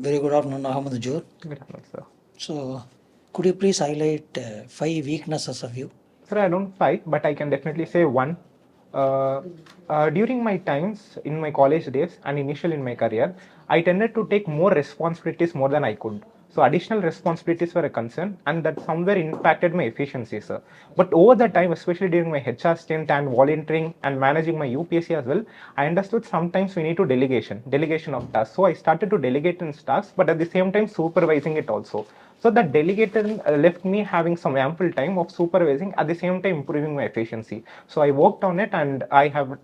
Very good afternoon, Ahmed Joor. Good afternoon, sir. So, could you please highlight 5 weaknesses of you? Sir, I don't fight, but I can definitely say one. Uh, During my times in my college days and initial in my career, I tended to take more responsibilities more than I could. So additional responsibilities were a concern, and that somewhere impacted my efficiency, sir. But over the time, especially during my HR stint and volunteering and managing my UPSC as well, I understood sometimes we need to delegation of tasks. So I started to delegate in tasks, but at the same time supervising it also. So that delegated left me having some ample time of supervising at the same time improving my efficiency. So I worked on it and I have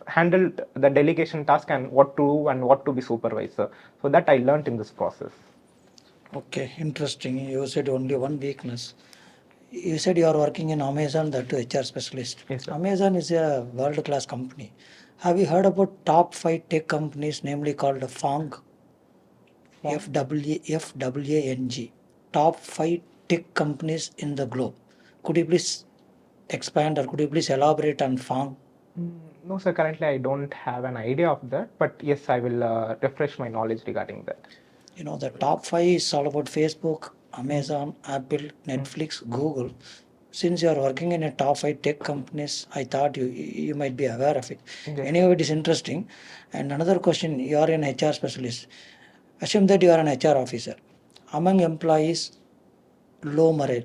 handled the delegation task and what to do and what to be supervisor. So that I learned in this process. Okay, interesting. You said only one weakness. You said you are working in Amazon, that too HR specialist. Yes, sir. Amazon is a world-class company. Have you heard about top 5 tech companies, namely called FANG? FWANG. Top 5 tech companies in the globe. Could you please expand or could you please elaborate on FANG? No, sir. Currently, I don't have an idea of that. But yes, I will refresh my knowledge regarding that. The top 5 is all about Facebook, Amazon, Apple, Netflix, Google. Since you are working in a top 5 tech companies, I thought you might be aware of it. Yes, Anyway, it is interesting. And another question, you are an HR specialist. Assume that you are an HR officer. Among employees, low morale.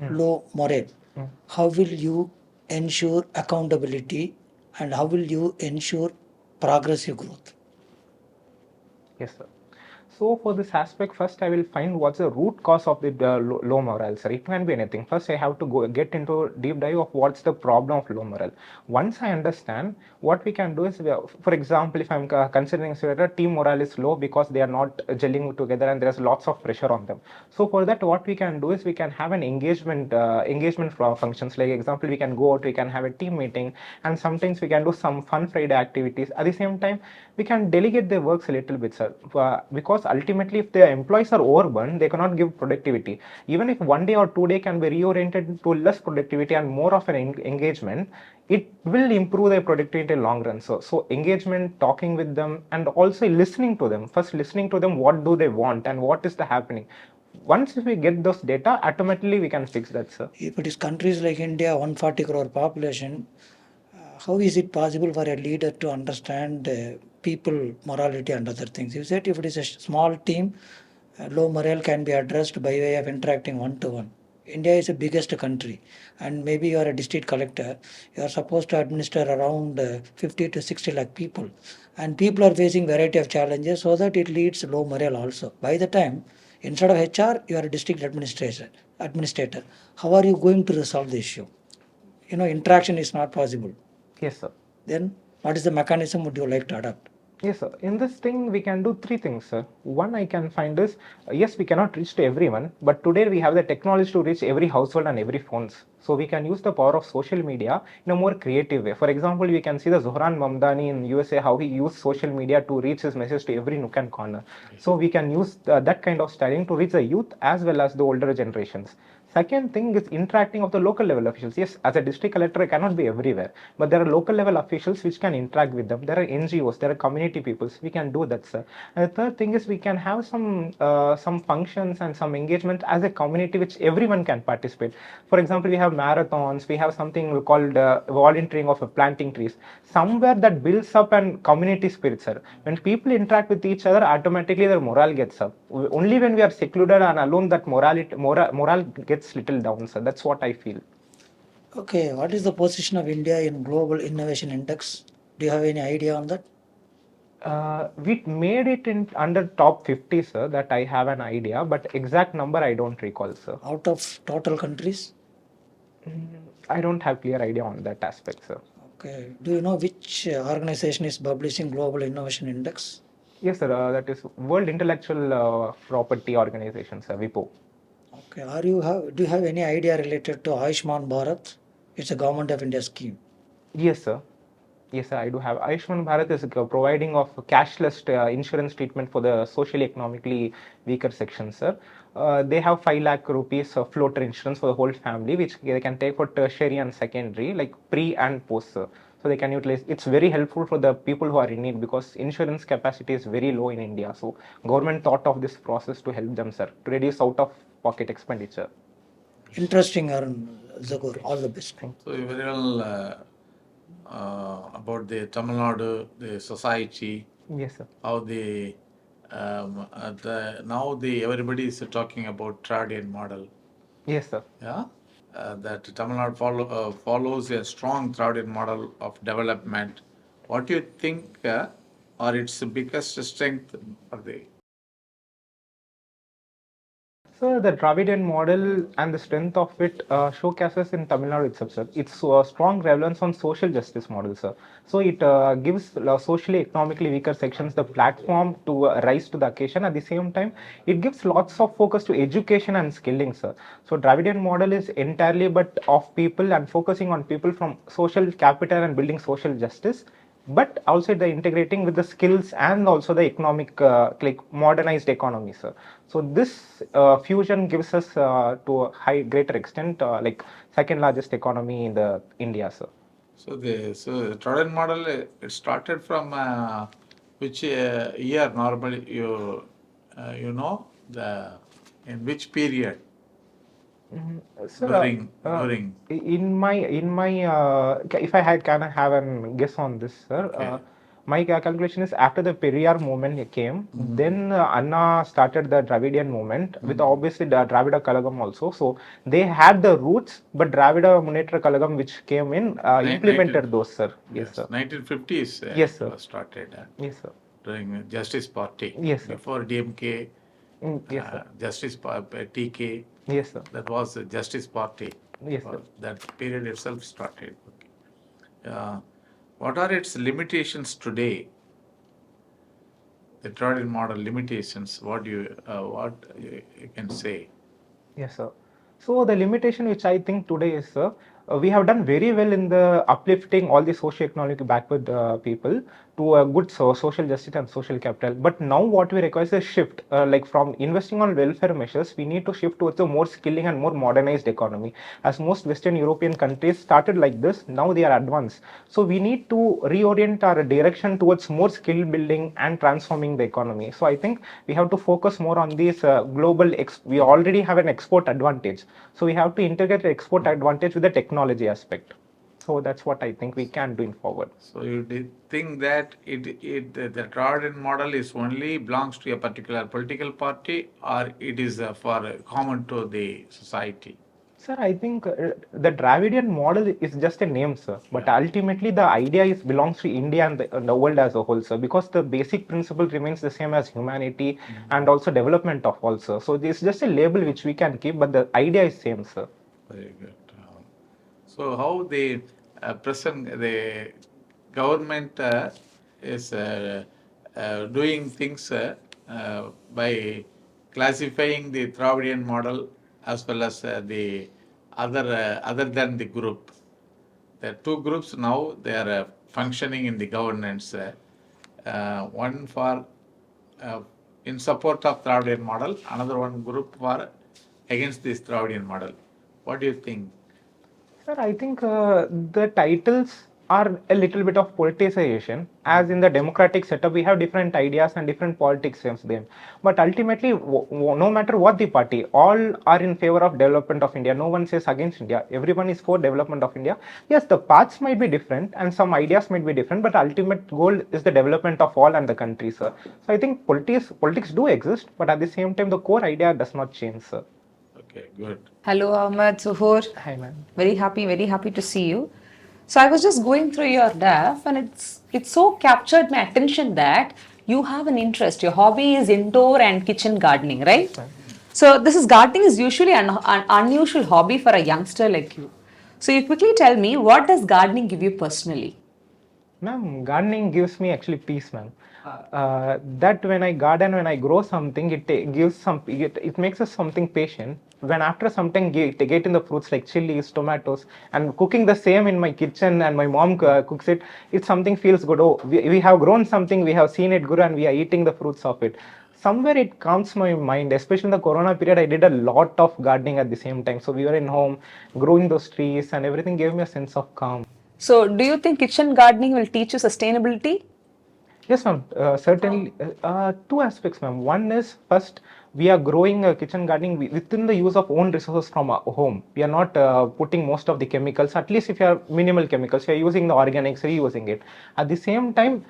Low morale. How will you ensure accountability and how will you ensure progressive growth? Yes, sir. So for this aspect, first I will find what's the root cause of the low morale, sir. It can be anything. First, I have to go get into deep dive of what's the problem of low morale. Once I understand, what we can do is, for example, if I'm considering a team morale is low because they are not gelling together and there's lots of pressure on them. So for that, what we can do is we can have an engagement functions. Like example, we can go out, we can have a team meeting, and sometimes we can do some fun Friday activities. At the same time, we can delegate their works a little bit, sir. Because ultimately, if the employees are overburdened, they cannot give productivity. Even if 1 day or 2 day can be reoriented to less productivity and more of an engagement, it will improve their productivity in long run. So engagement, talking with them, and also listening to them. First, listening to them, what do they want and what is the happening. Once if we get those data, automatically we can fix that, sir. If it is countries like India, 140 crore population, how is it possible for a leader to understand people morality and other things? You said if it is a small team, low morale can be addressed by way of interacting one to one. India is the biggest country, and maybe you are a district collector. You are supposed to administer around 50 to 60 lakh people, and people are facing variety of challenges, so that it leads low morale also. By the time, instead of HR, you are a district administrator. How are you going to resolve the issue? Interaction is not possible. Yes, sir. Then what is the mechanism would you like to adopt? Yes, sir. In this thing, we can do three things, sir. One I can find is, yes, we cannot reach to everyone, but today we have the technology to reach every household and every phones. So we can use the power of social media in a more creative way. For example, we can see the Zohran Mamdani in USA, how he used social media to reach his message to every nook and corner. So we can use that kind of styling to reach the youth as well as the older generations. Second thing is interacting of the local level officials. Yes, as a district collector, I cannot be everywhere, but there are local level officials which can interact with them. There are NGOs, there are community peoples. We can do that, sir. And the third thing is we can have some functions and some engagement as a community which everyone can participate. For example, we have marathons. We have something called volunteering of planting trees. Somewhere that builds up an community spirit, sir. When people interact with each other, automatically their morale gets up. Only when we are secluded and alone that morale gets little down, sir. That's what I feel. Okay, what is the position of India in Global Innovation Index? Do you have any idea on that? We made it in under top 50, sir. That I have an idea, but exact number I don't recall, sir. Out of total countries? I don't have clear idea on that aspect, sir. Okay. Do you know which organization is publishing Global Innovation Index? Yes, sir. That is World Intellectual Property Organization, sir. WIPO. Okay. Do you have any idea related to Ayushman Bharat? It's a government of India scheme. Yes, sir. Yes, sir, I do have. Ayushman Bharat is providing of cashless insurance treatment for the socially economically weaker sections, sir. They have 5 lakh rupees of floater insurance for the whole family, which they can take for tertiary and secondary, like pre and post, sir. so they can utilize. It's very helpful for the people who are in need because insurance capacity is very low in India. So government thought of this process to help them, sir, to reduce out of pocket expenditure. Interesting, Arun. Zagur, all the best. So you very well about the Tamil Nadu, the society, Yes, sir. how now everybody is talking about Tradian model. Yes, sir. Yeah, that Tamil Nadu follows a strong Tradian model of development. What do you think are its biggest strength? Are they? So the Dravidian model and the strength of it showcases in Tamil Nadu itself, sir. It's a strong relevance on social justice model, sir. So it gives socially, economically weaker sections the platform to rise to the occasion. At the same time, it gives lots of focus to education and skilling, sir. So Dravidian model is entirely but of people and focusing on people from social capital and building social justice, but also the integrating with the skills and also the economic like modernized economy, sir. So this fusion gives us to a high greater extent like second largest economy in the India, sir. So the Tradian model it started from which year normally you know the in which period Sir, during if I can have a guess on this, sir. Okay. My calculation is after the Periyar movement came, then Anna started the Dravidian movement with obviously the Dravida Kalagam also. So they had the roots, but Dravida Munnetra Kalagam which came in implemented those, sir. Yes, sir. 1950s Yes, it sir. was started Yes, sir. during Justice Party. Yes, sir. Before DMK, Yes, sir. Justice TK, Yes, sir. that was Justice Party. Yes, sir. That period itself started. Okay. What are its limitations today? The Tradian model limitations. What you can say? Yes, sir. So the limitation which I think today is, sir, we have done very well in the uplifting all the socio-economic backward people to a good social justice and social capital. But now what we require is a shift, like from investing on welfare measures, we need to shift towards a more skilling and more modernized economy. As most Western European countries started like this, now they are advanced. So we need to reorient our direction towards more skill building and transforming the economy. So I think we have to focus more on these global. We already have an export advantage, so we have to integrate the export advantage with the technology aspect. So that's what I think we can do in forward. So you did think that the Tradian model is only belongs to a particular political party, or it is for common to the society? Sir, I think the Dravidian model is just a name, sir. But ultimately, the idea is belongs to India and the world as a whole, sir. Because the basic principle remains the same as humanity and also development of all, sir. So this is just a label which we can keep, but the idea is same, sir. Very good. So how the present the government is doing things by classifying the Dravidian model as well as the other than the group. There are two groups now. They are functioning in the governance. One for in support of Dravidian model, another one group for against this Dravidian model. What do you think? Sir, I think the titles are a little bit of politicization. As in the democratic setup, we have different ideas and different politics in them. But ultimately, no matter what the party, all are in favor of development of India. No one says against India. Everyone is for development of India. Yes, the paths might be different and some ideas might be different, but ultimate goal is the development of all and the country, sir. So I think politics do exist, but at the same time, the core idea does not change, sir. Okay, good. Hello, Ahmed, Suhoor. Hi, ma'am. Very happy to see you. So I was just going through your DAF, and it's so captured my attention that you have an interest. Your hobby is indoor and kitchen gardening, right? Yes, ma'am. So this is gardening is usually an unusual hobby for a youngster like you. So you quickly tell me, what does gardening give you personally? Ma'am, gardening gives me actually peace, ma'am. That when I garden, when I grow something, it makes us something patient. When after some time get in the fruits like chilies, tomatoes, and cooking the same in my kitchen, and my mom cooks it, it something feels good. Oh, we have grown something, we have seen it good, and we are eating the fruits of it. Somewhere it calms my mind, especially in the corona period. I did a lot of gardening at the same time. So we were in home, growing those trees, and everything gave me a sense of calm. So, do you think kitchen gardening will teach you sustainability? Yes, ma'am. Certainly, two aspects, ma'am. One is first, we are growing kitchen gardening within the use of own resources from our home. We are not putting most of the chemicals. At least if you are minimal chemicals, we are using the organics, reusing it. At the same time,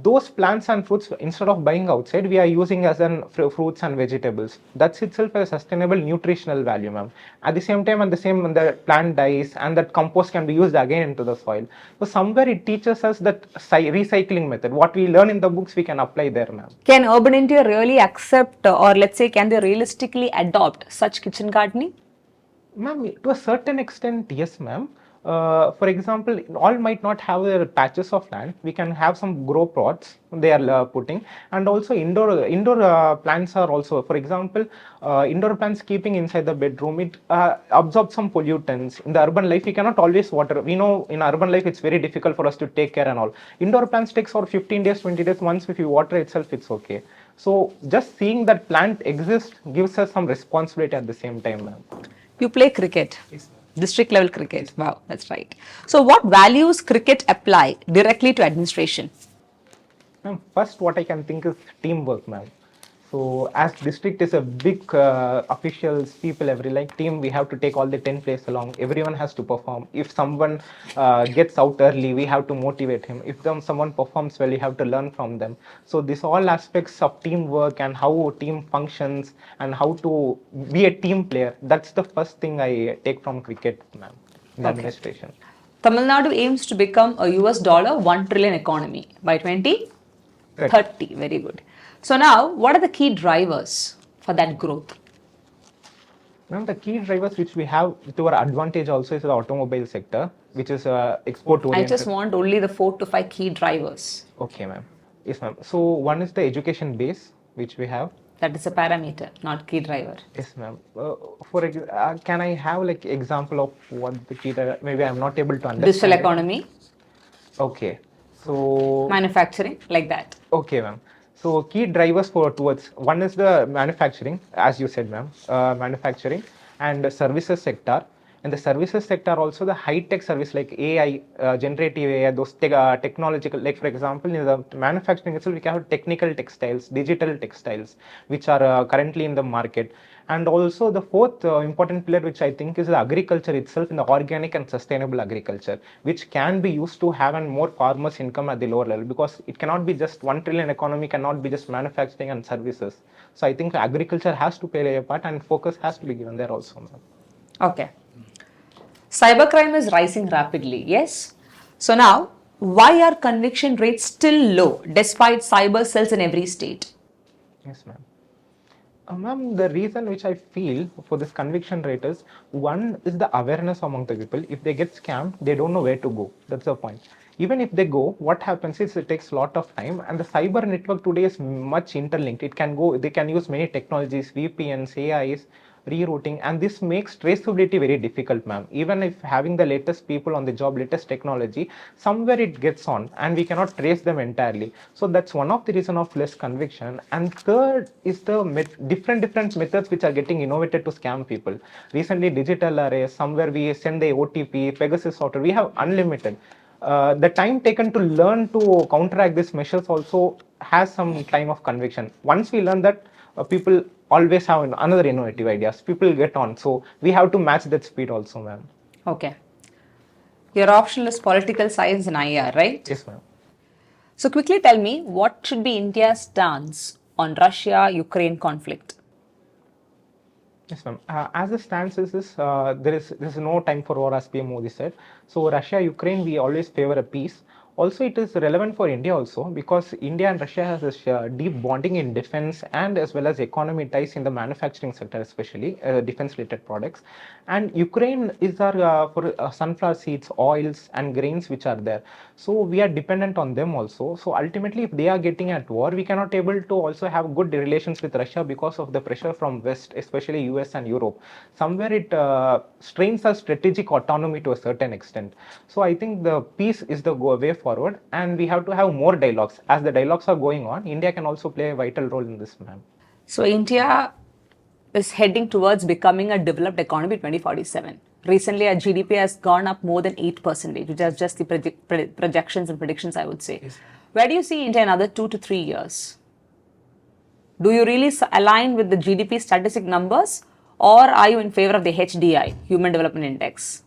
those plants and fruits, instead of buying outside, we are using as an fruits and vegetables. That's itself a sustainable nutritional value, ma'am. At the same time, the plant dies and that compost can be used again into the soil. So somewhere it teaches us that recycling method. What we learn in the books, we can apply there, ma'am. Can urban India really accept, or let's say, can they realistically adopt such kitchen gardening? Ma'am, to a certain extent, yes, ma'am. For example, all might not have their patches of land. We can have some grow pots they are putting, and also indoor plants are also. For example, indoor plants keeping inside the bedroom, it absorbs some pollutants. In the urban life, we cannot always water. We know in urban life it's very difficult for us to take care and all. Indoor plants takes for 15 days, 20 days. Once if you water itself, it's okay. So just seeing that plant exist gives us some responsibility at the same time, ma'am. You play cricket. District level cricket. Wow, that's right. So, what values cricket apply directly to administration? Ma'am, first what I can think is teamwork, ma'am. So as district is a big officials, people, every like team, we have to take all the 10 players along. Everyone has to perform. If someone gets out early, we have to motivate him. If someone performs well, you have to learn from them. So this all aspects of teamwork and how a team functions and how to be a team player. That's the first thing I take from cricket, ma'am, in the administration. Tamil Nadu aims to become a US dollar 1 trillion economy by 2030. Very good. So now, what are the key drivers for that growth? Now, the key drivers which we have to our advantage also is the automobile sector, which is export oriented. I just want only the 4 to 5 key drivers. Okay, ma'am. Yes, ma'am. So one is the education base, which we have. That is a parameter, not key driver. Yes, ma'am. Can I have like example of what the key driver? Maybe I'm not able to understand. Digital economy. Okay. So manufacturing, like that. Okay, ma'am. So key drivers towards one is the manufacturing, as you said, ma'am, manufacturing and the services sector. And the services sector also the high-tech service like AI, generative AI, those technological, like for example, in the manufacturing itself, we can have technical textiles, digital textiles, which are currently in the market. And also the fourth important pillar, which I think is the agriculture itself, in the organic and sustainable agriculture, which can be used to have a more farmers' income at the lower level, because it cannot be just 1 trillion economy, cannot be just manufacturing and services. So I think agriculture has to play a part and focus has to be given there also. Okay. Cybercrime is rising rapidly, yes? So now, why are conviction rates still low despite cyber cells in every state? Yes, ma'am. Ma'am, the reason which I feel for this conviction rate is, one is the awareness among the people. If they get scammed, they don't know where to go. That's the point. Even if they go, what happens is it takes a lot of time, and the cyber network today is much interlinked. They can use many technologies, VPNs, AIs, rerouting, and this makes traceability very difficult, ma'am. Even if having the latest people on the job, latest technology, somewhere it gets on and we cannot trace them entirely. So that's one of the reason of less conviction. And third is the different methods which are getting innovated to scam people. Recently, digital arrays, somewhere we send the OTP, Pegasus software, we have unlimited. The time taken to learn to counteract these measures also has some time of conviction. Once we learn that, people always have another innovative ideas. People get on. So we have to match that speed also, ma'am. Okay. Your optional is political science and IR, right? Yes, ma'am. So quickly tell me, what should be India's stance on Russia-Ukraine conflict? Yes, ma'am. As the stance is this, there is no time for war, as PM Modi said. So Russia, Ukraine, we always favor a peace. Also, it is relevant for India also, because India and Russia has this deep bonding in defense and as well as economy ties in the manufacturing sector, especially defense-related products. And Ukraine is our for sunflower seeds, oils, and grains which are there. So we are dependent on them also. So ultimately, if they are getting at war, we cannot able to also have good relations with Russia because of the pressure from West, especially US and Europe. Somewhere it strains our strategic autonomy to a certain extent. So I think the peace is the way forward, and we have to have more dialogues. As the dialogues are going on, India can also play a vital role in this, ma'am. So India is heading towards becoming a developed economy 2047. Recently, our GDP has gone up more than 8%, which is just the projections and predictions, I would say. Yes. Where do you see India in another 2 to 3 years? Do you really align with the GDP statistic numbers, or are you in favor of the HDI, Human Development Index?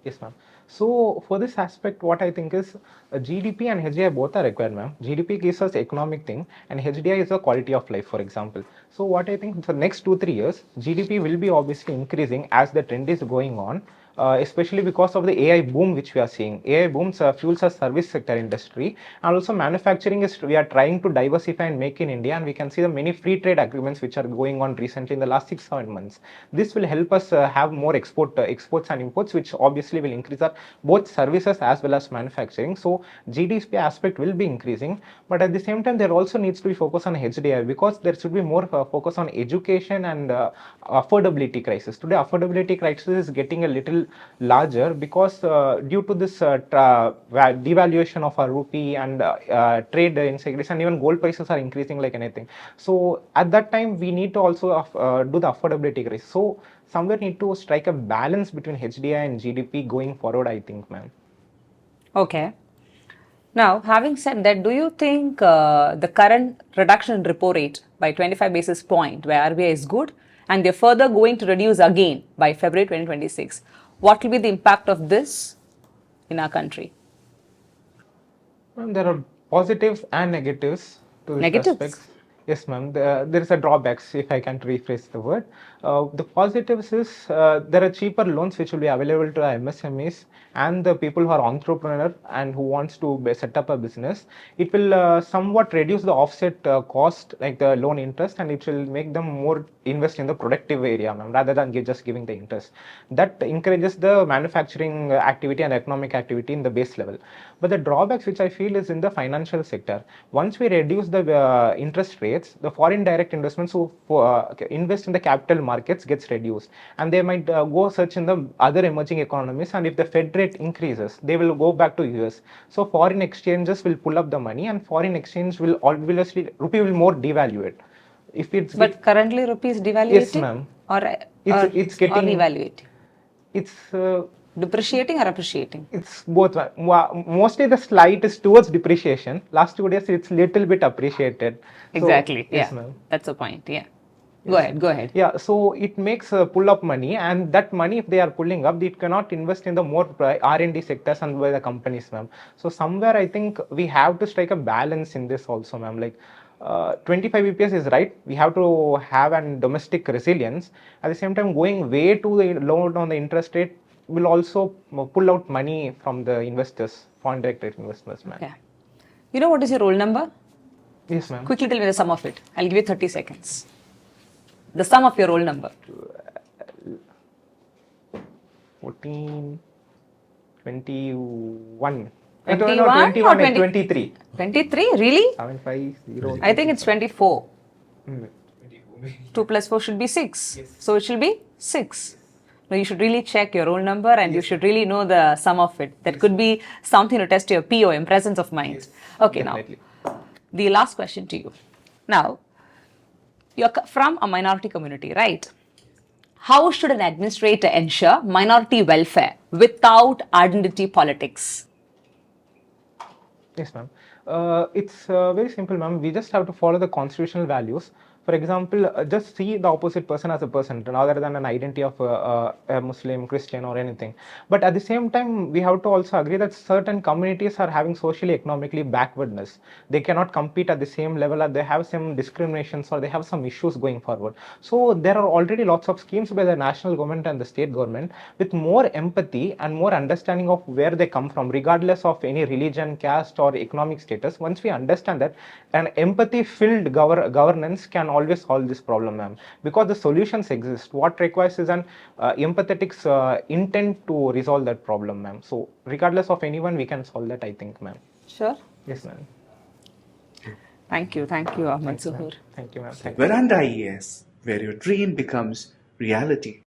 Yes, ma'am. So for this aspect, what I think is GDP and HDI both are required, ma'am. GDP gives us economic thing, and HDI is a quality of life, for example. So what I think for next 2-3 years, GDP will be obviously increasing as the trend is going on. Especially because of the AI boom which we are seeing. AI booms fuels our service sector industry, and also manufacturing is, we are trying to diversify and make in India, and we can see the many free trade agreements which are going on recently in the last 6-7 months. This will help us have more exports and imports, which obviously will increase our both services as well as manufacturing. So GDP aspect will be increasing, but at the same time there also needs to be focus on HDI, because there should be more focus on education and affordability crisis. Today affordability crisis is getting a little larger because due to this devaluation of our rupee and trade insecurities, and even gold prices are increasing like anything. So at that time we need to also do the affordability crisis. So somewhere need to strike a balance between HDI and GDP going forward, I think, ma'am. Okay. Now, having said that, do you think the current reduction in repo rate by 25 basis point where RBI is good, and they're further going to reduce again by February 2026, what will be the impact of this in our country? Ma'am, there are positives and negatives to this Negatives? aspects. Yes, ma'am. There is a drawbacks, if I can rephrase the word. The positives is there are cheaper loans which will be available to MSMEs and the people who are entrepreneur and who wants to set up a business. It will somewhat reduce the offset cost, like the loan interest, and it will make them more invest in the productive area, ma'am, rather than just giving the interest. That encourages the manufacturing activity and economic activity in the base level. But the drawbacks which I feel is in the financial sector. Once we reduce the interest rates, the foreign direct investments who invest in the capital markets gets reduced, and they might go search in the other emerging economies, and if the Fed rate increases, they will go back to US. So foreign exchanges will pull up the money, and foreign exchange will obviously, rupee will more devalue it. If it's But currently rupee is devaluating? Yes, ma'am. It's getting, or revaluating? It's depreciating or appreciating? It's both. Mostly the slight is towards depreciation. Last 2 days it's little bit appreciated. Exactly. So, yes, yeah. ma'am. That's the point. Yeah. Yes, Go ahead. Yeah, so it makes pull up money, and that money, if they are pulling up, it cannot invest in the more R&D sectors and by the companies, ma'am. So somewhere I think we have to strike a balance in this also, ma'am. Like 25 BPS is right. We have to have an domestic resilience. At the same time, going way too low on the interest rate will also pull out money from the investors, foreign direct investors, ma'am. Okay. You know what is your roll number? Yes, ma'am. Quickly tell me the sum of it. I'll give you 30 seconds. The sum of your roll number. 14, 21. 21 No, 21 or and 23. 23? Really? 750. I think it's 24. Mm. 2 plus 4 should be 6. Yes. So it should be 6. No, you should really check your roll number, and you should really know the sum of it. That could be something to test your POM, presence of mind. Yes, Okay, definitely. now, the last question to you. Now, you're from a minority community, right? How should an administrator ensure minority welfare without identity politics? Yes, ma'am. It's very simple, ma'am. We just have to follow the constitutional values. For example, just see the opposite person as a person rather than an identity of a Muslim, Christian, or anything. But at the same time, we have to also agree that certain communities are having socially, economically backwardness. They cannot compete at the same level, or they have some discriminations, or they have some issues going forward. So there are already lots of schemes by the national government and the state government with more empathy and more understanding of where they come from, regardless of any religion, caste, or economic status. Once we understand that, an empathy-filled governance can always solve this problem, ma'am, because the solutions exist. What requires is an empathetic intent to resolve that problem, ma'am. So regardless of anyone, we can solve that, I think, ma'am. Sure. Yes, ma'am. Thank you, Ahmed Zuhur. Thank you, ma'am. Veranda IAS, where your dream becomes reality.